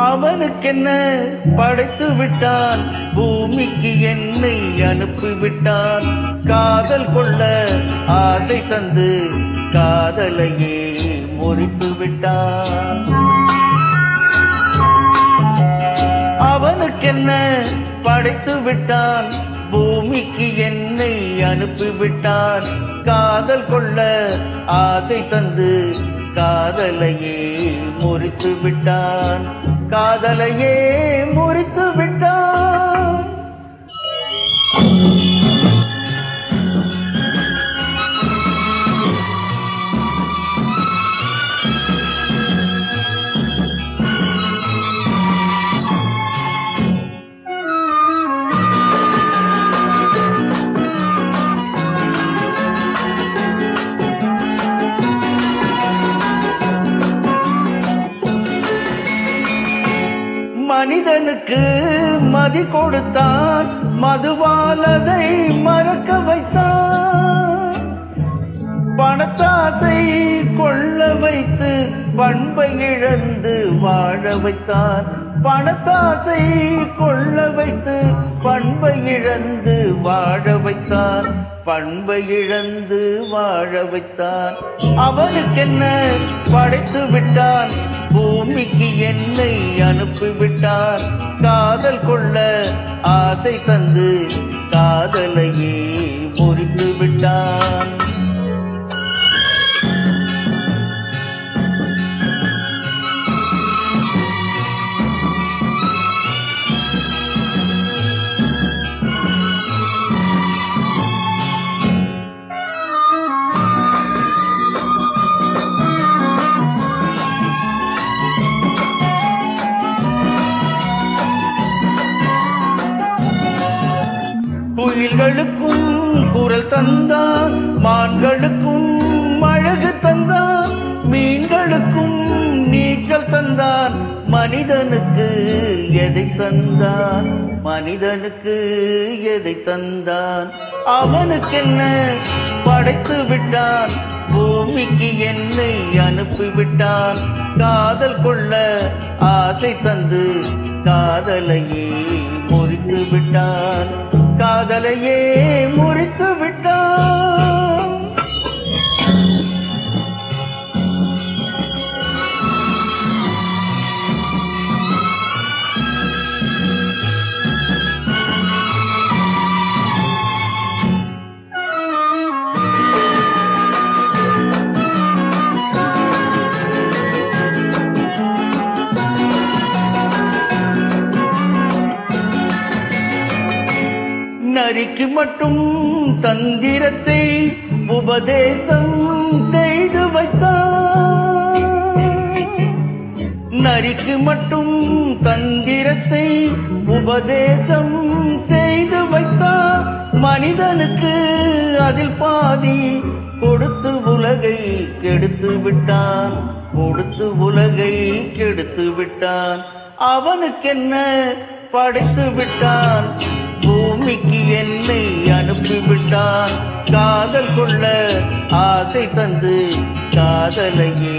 அவனுக்கென்ன படைத்து விட்டான், பூமிக்கு என்னை அனுப்பிவிட்டான். காதல் கொள்ள ஆசை தந்து காதலையே முறித்து விட்டான். அவனுக்கென்ன படைத்து விட்டான், பூமிக்கு என்னை அனுப்பிவிட்டான். காதல் கொள்ள ஆசை தந்து காதலையே முறித்து விட்டான். காதலையே முறித்து விட்டான். மனிதனுக்கு மதி கொடுத்தான், மதுவால் அதை மறக்க வைத்தான். பணத்தாசை கொள்ள வைத்து பண்பை இழந்து வாழ வைத்தான். பணத்தாசை கொள்ள வைத்து பண்பை இழந்து வாழ வைத்தான். பண்பை இழந்து வாழ வைத்தான். அவனுக்கென்ன படைத்து விட்டான், பூமிக்கு என்னை அனுப்பிவிட்டான். காதல் கொள்ள ஆசை தந்து காதலையே முறித்து விட்டான். குயில்களுக்கும் குரல் தந்தான், மான்களுக்கும் அழகு தந்தான், மீன்களுக்கும் நீச்சல் தந்தான். மனிதனுக்கு எதை தந்தான், மனிதனுக்கு எதை தந்தான். அவனுக்கென்ன படைத்து விட்டான், பூமிக்கு என்னை அனுப்பிவிட்டான். காதல் கொள்ள ஆசை தந்து காதலையே முறித்து விட்டான். காதலையே முறித்து விட்டான். நரிக்கு மட்டும் தந்திரத்தை உபதேசம் செய்து வைத்தான். நரிக்கு மட்டும் தந்திரத்தை உபதேசம் செய்து வைத்தான். மனிதனுக்கு அதில் பாதி கொடுத்து உலகை கெடுத்து விட்டான். கொடுத்து உலகை கெடுத்து விட்டான். அவனுக்கென்ன படைத்து விட்டான், பூமிக்கு என்னை அனுப்பிவிட்டான். காதல் கொள்ள ஆசை தந்து காதலையே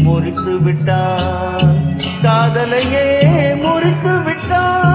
முறித்து விட்டான். காதலையே முறித்து விட்டான்.